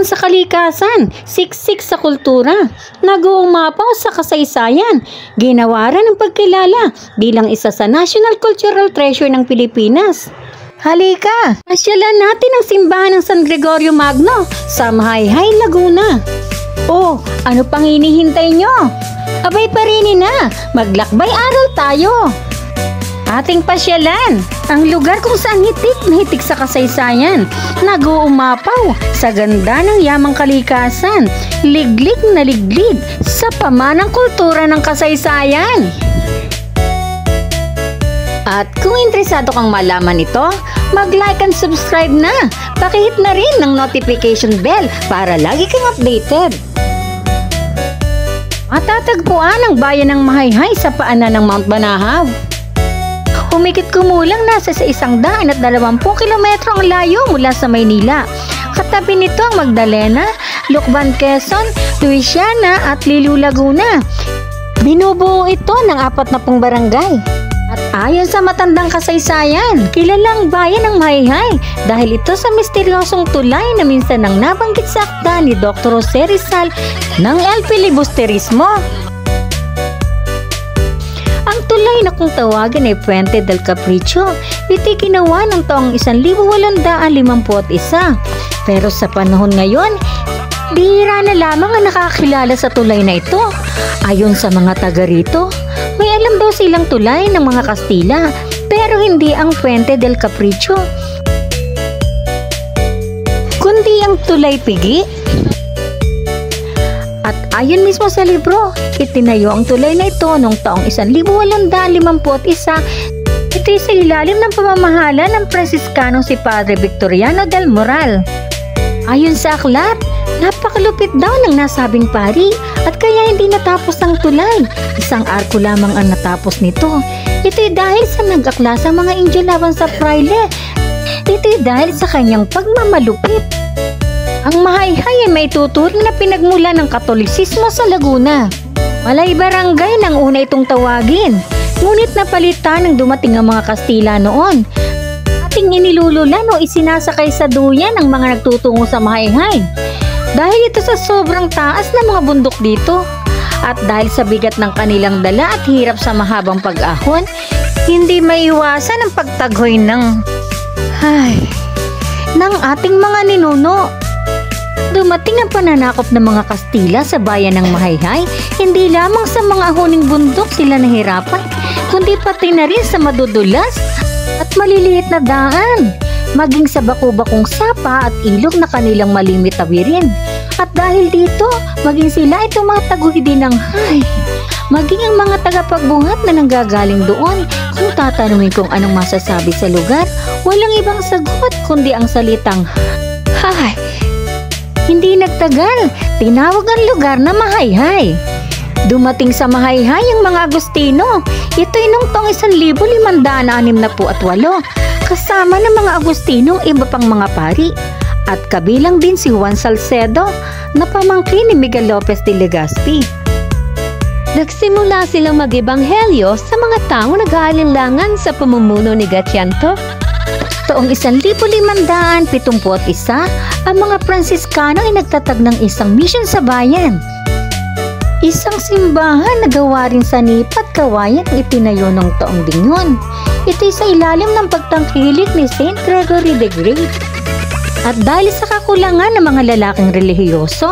Hamon sa kalikasan, siksik sa kultura, nag-uumapaw sa kasaysayan, ginawaran ng pagkilala bilang isa sa National Cultural Treasure ng Pilipinas. Halika, pasyalan natin ang simbahan ng San Gregorio Magno sa Mahayhay, Laguna. Oh, ano pang hinihintay nyo? Abay parinin na, maglakbay aral tayo. Ating pasyalan ang lugar kung saan hitik na hitik sa kasaysayan, nag-uumapaw sa ganda ng yamang kalikasan, liglig na liglig sa pamanang kultura ng kasaysayan. At kung interesado kang malaman ito, mag-like and subscribe na. Pakihit na rin ng notification bell para lagi kang updated. Matatagpuan ang bayan ng Mahayhay sa paanan ng Mount Banahaw. Humigit kumulang nasa sa 120 kilometro ang layo mula sa Maynila. Katabi nito ang Magdalena, Lucban, Quezon, Luisiana at Lilu, Laguna. Binubuo ito ng 40 barangay. At ayon sa matandang kasaysayan, kilalang bayan ng Mahayhay dahil ito sa misteryosong tulay na minsan nang nabanggit sa akda ni Dr. Jose Rizal ng El Filibusterismo. Ang tulay na kung tawagin ay Puente del Capricho, iti ginawa ng taong 1851. Pero sa panahon ngayon, bihira na lamang ang nakakilala sa tulay na ito. Ayon sa mga taga rito, may alam daw silang tulay ng mga Kastila, pero hindi ang Puente del Capricho, kundi ang tulay Pigi. At ayon mismo sa libro, itinayo ang tulay na ito noong taong 1851. Ito'y sa ilalim ng pamamahala ng Fransiskanong si Padre Victoriano del Moral. Ayon sa aklat, napakalupit daw ng nasabing pari at kaya hindi natapos ang tulay. Isang arko lamang ang natapos nito. Ito'y dahil sa nag-akla sa mga Indio laban sa Fraile. Ito'y dahil sa kanyang pagmamalupit. Ang Mahayhay ay may tuturing na pinagmula ng Katolisismo sa Laguna. Malay barangay nang una itong tawagin, ngunit napalitan ng dumating ang mga Kastila noon. Ating inilululan o isinasakay sa duyan ang mga nagtutungo sa Mahayhay. Dahil ito sa sobrang taas ng mga bundok dito, at dahil sa bigat ng kanilang dala at hirap sa mahabang pag-ahon, hindi maiwasan ang pagtaghoy ng ating mga ninuno. Dumating ang pananakop ng mga Kastila sa bayan ng Mahayhay, hindi lamang sa mga huning bundok sila nahirapan, kundi pati na rin sa madudulas at maliliit na daan, maging sa baku-bakong sapa at ilog na kanilang malimit tawirin. At dahil dito, maging sila ay tumataguhi din ng maging ang mga tagapagbuhat na nanggagaling doon. Kung tatanungin kung anong masasabi sa lugar, walang ibang sagot kundi ang salitang Hindi nagtagal, tinawag ang lugar na Mahayhay. Dumating sa Mahayhay ang mga Agustino. Ito'y noong taong 1568, kasama ng mga Agustinong iba pang mga pari. At kabilang din si Juan Salcedo na pamangkin ni Miguel Lopez de Legazpi. Nagsimula silang mag-ebanghelyo sa mga taong nag-aalinlangan sa pamumuno ni Gatianto. Taong 1571, ang mga Pransiskano ay nagtatag ng isang misyon sa bayan. Isang simbahan na gawa rin sa nipat kawayan ang itinayo ng taong ding yun. Ito'y sa ilalim ng pagtangkilik ni Saint Gregory the Great. At dahil sa kakulangan ng mga lalaking relihiyoso,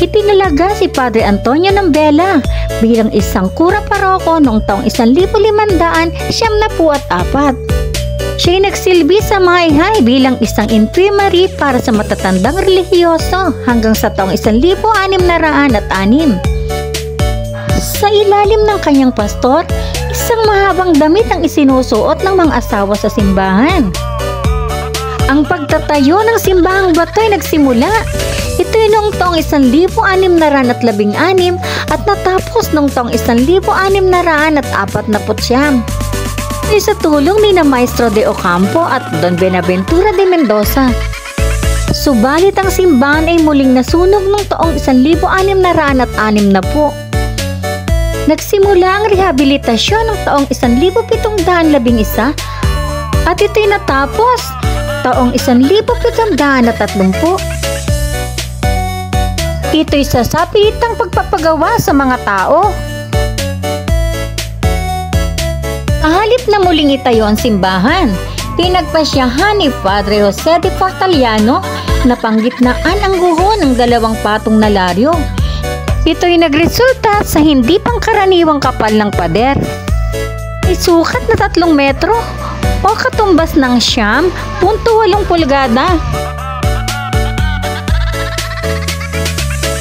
itinalaga si Padre Antonio Nambela bilang isang kura paroko noong taong 1574. Siya'y nagsilbi sa Mahayhay bilang isang infirmary para sa matatandang relihiyoso hanggang sa taong 1606. Sa ilalim ng kanyang pastor, isang mahabang damit ang isinusuot ng mga asawa sa simbahan. Ang pagtatayo ng simbahang bato ay nagsimula. Ito'y noong taong 1616 at natapos noong taong 1649. Sa tulong ni na Maestro de Ocampo at Don Benaventura de Mendoza. Subalit ang simbahan ay muling nasunog noong taong 1660. Nagsimula ang rehabilitasyon ng taong 1711 at ito'y natapos taong 1730. Ito'y sasapilitang pagpapagawa sa mga tao. Kahalip na muling itayo ang simbahan, pinagpasyahan ni Padre Jose de Fortaliano na panggitnaan ang guho ng 2 patong na laryo. Ito'y nagresulta sa hindi pangkaraniwang kapal ng pader. Isukat na 3 metro o katumbas ng 9.8 pulgada.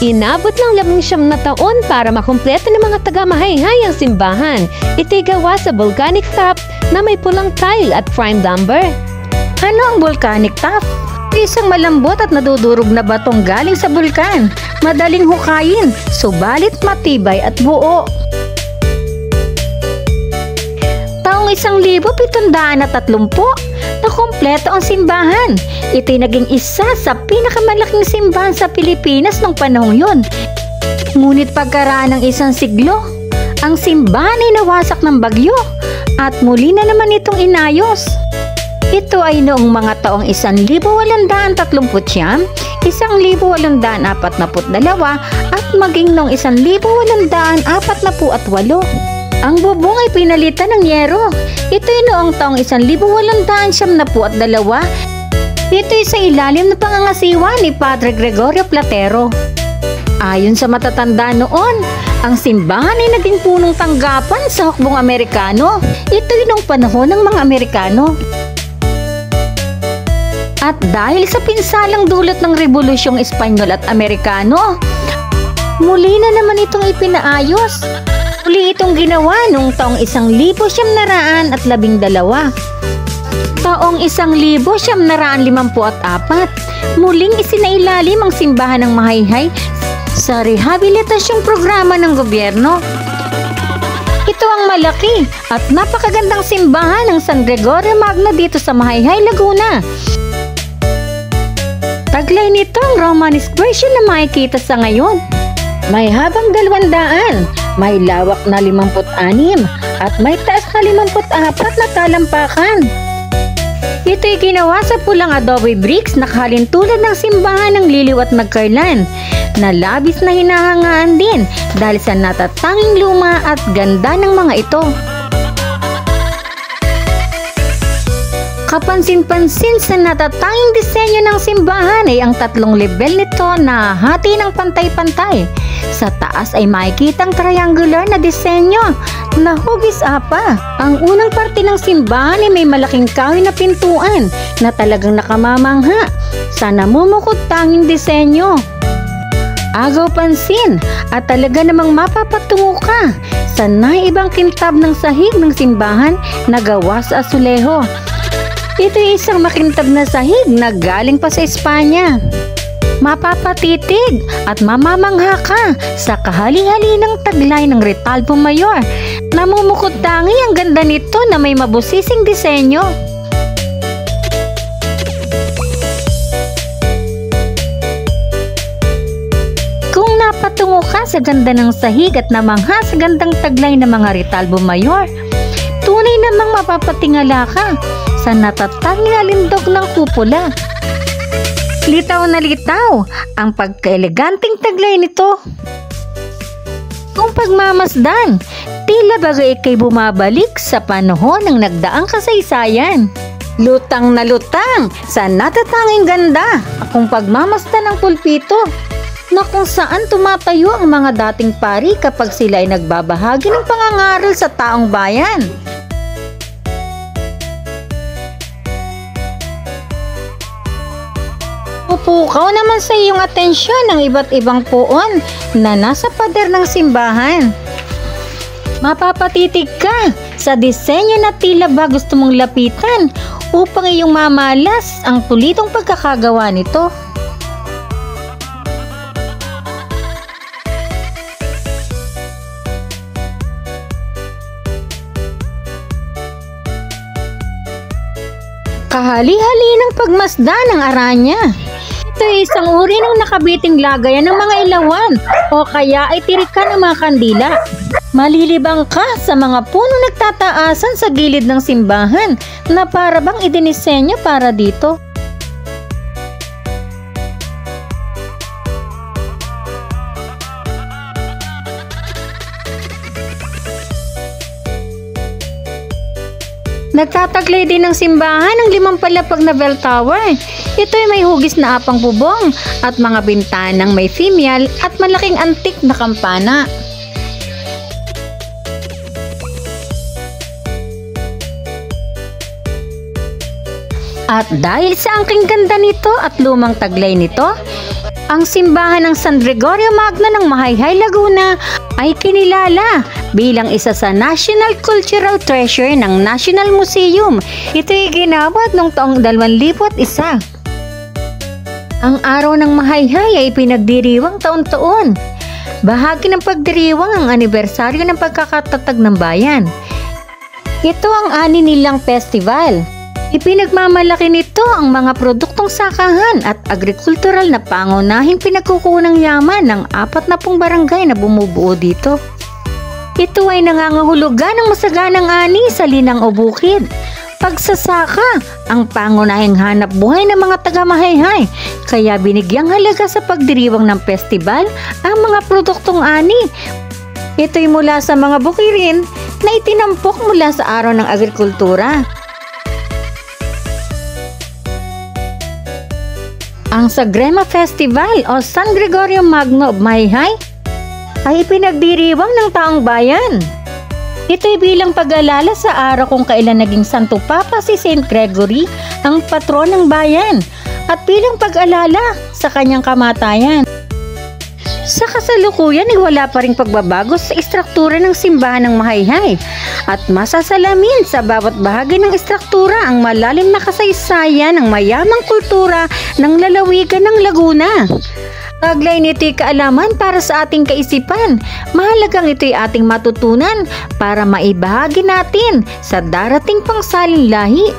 Inabot ng 19 na taon para makumpleto ng mga taga-Mahayhay ang simbahan. Ito'y gawa sa volcanic top na may pulang tile at prime lumber. Ano ang volcanic top? Isang malambot at nadudurog na batong galing sa bulkan. Madaling hukayin, subalit matibay at buo. Taong 1730 na kumpleto ang simbahan. Ito'y naging isa sa pinakamalaking simbahan sa Pilipinas noong panahong yun. Ngunit pagkaraan ng 1 siglo, ang simbahan ay nawasak ng bagyo at muli na naman itong inayos. Ito ay noong mga taong 1839, 1842 at maging noong 1848. Ang bubong ay pinalitan ng yero. Ito'y noong taong 1872. Ito'y sa ilalim ng pangangasiwa ni Padre Gregorio Platero. Ayon sa matatanda noon, ang simbahan ay naging punong tanggapan sa hukbong Amerikano. Ito'y noong panahon ng mga Amerikano. At dahil sa pinsalang dulot ng Rebolusyong Espanyol at Amerikano, muli na naman itong ipinaayos. Muli itong ginawa noong taong 1912. Taong 1954, muling isinailalim ang simbahan ng Mahayhay sa rehabilitasyong programa ng gobyerno. Ito ang malaki at napakagandang simbahan ng San Gregorio Magno dito sa Mahayhay, Laguna. Taglay nito ang Romanesque version na makikita sa ngayon. May habang 200, may lawak na 56 at may taas na 54 na talampakan. Ito'y ginawa sa pulang adobe bricks na kahalintulad ng simbahan ng Liliw at Nagcarlan na labis na hinahangaan din dahil sa natatanging luma at ganda ng mga ito. Kapansin-pansin sa natatanging disenyo ng simbahan ay ang 3 level nito na hati ng pantay-pantay. Sa taas ay makikitang triangular na disenyo na hugis apa. Ang unang parte ng simbahan ay may malaking kahoy na pintuan na talagang nakamamangha sa namumukod tanging disenyo. Agaw pansin at talaga namang mapapatungo ka sa naibang kintab ng sahig ng simbahan na gawa sa azuleho. Ito ay isang makintab na sahig na galing pa sa Espanya. Mapapatitig at mamamangha ka sa kahali-halinang taglay ng Retalbo Mayor. Namumukod tangi ang ganda nito na may mabusising disenyo. Kung napatungo ka sa ganda ng sahig at namangha sa gandang taglay ng mga Retalbo Mayor, tunay namang mapapatingala ka sa natatanging alindog ng kupula. Litaw na litaw ang pagkaeleganting taglay nito. Kung pagmamasdan, tila bagay ika'y bumabalik sa panahon ng nagdaang kasaysayan. Lutang na lutang sa natatanging ganda kung pagmamasdan ng pulpito na kung saan tumatayo ang mga dating pari kapag sila ay nagbabahagi ng pangangaral sa taong bayan. Pupukaw naman sa iyong atensyon ang iba't ibang puon na nasa pader ng simbahan. Mapapatitig ka sa disenyo na tila ba gusto mong lapitan upang iyong mamalas ang pulitong pagkakagawa nito. Kahali-hali ng pagmasdan ng aranya. Ito ay isang uri ng nakabiting lagayan ng mga ilawan o kaya ay tirikan ng mga kandila. Malilibang ka sa mga puno nagtataasan sa gilid ng simbahan na para bang idinisenyo para dito. Nagtataglay din ng simbahan ng 5 palapag na bell tower. Ito ay may hugis na apang bubong at mga bintanang may finial at malaking antik na kampana. At dahil sa angking ganda nito at lumang taglay nito, ang simbahan ng San Gregorio Magno ng Mahayhay, Laguna ay kinilala bilang isa sa National Cultural Treasure ng National Museum. Ito ay ginawad noong taong 2001. Ang araw ng Mahayhay ay pinagdiriwang taon-taon. Bahagi ng pagdiriwang ang anibersaryo ng pagkakatatag ng bayan. Ito ang ani nilang festival. Ipinagmamalaki nito ang mga produktong sakahan at agrikultural na pangunahing pinagkukunang yaman ng 40 barangay na bumubuo dito. Ito ay nangangahulugan ng masaganang ani sa linang o bukid. Pagsasaka ang pangunahing hanap buhay ng mga taga-Mahayhay, kaya binigyang halaga sa pagdiriwang ng festival ang mga produktong ani. Ito'y mula sa mga bukirin na itinampok mula sa araw ng agrikultura. Ang Sagrema Festival o San Gregorio Magno of Mahayhay ay ipinagdiriwang ng taong bayan. Ito'y bilang pag-alala sa araw kung kailan naging Santo Papa si Saint Gregory, ang patron ng bayan, at bilang pag-alala sa kanyang kamatayan. Sa kasalukuyan ay wala pa ring pagbabago sa istruktura ng simbahan ng Mahayhay at masasalamin sa bawat bahagi ng istruktura ang malalim na kasaysayan ng mayamang kultura ng lalawigan ng Laguna. Taglay nito'y kaalaman para sa ating kaisipan. Mahalagang ito'y ating matutunan para maibahagi natin sa darating pang saling lahi.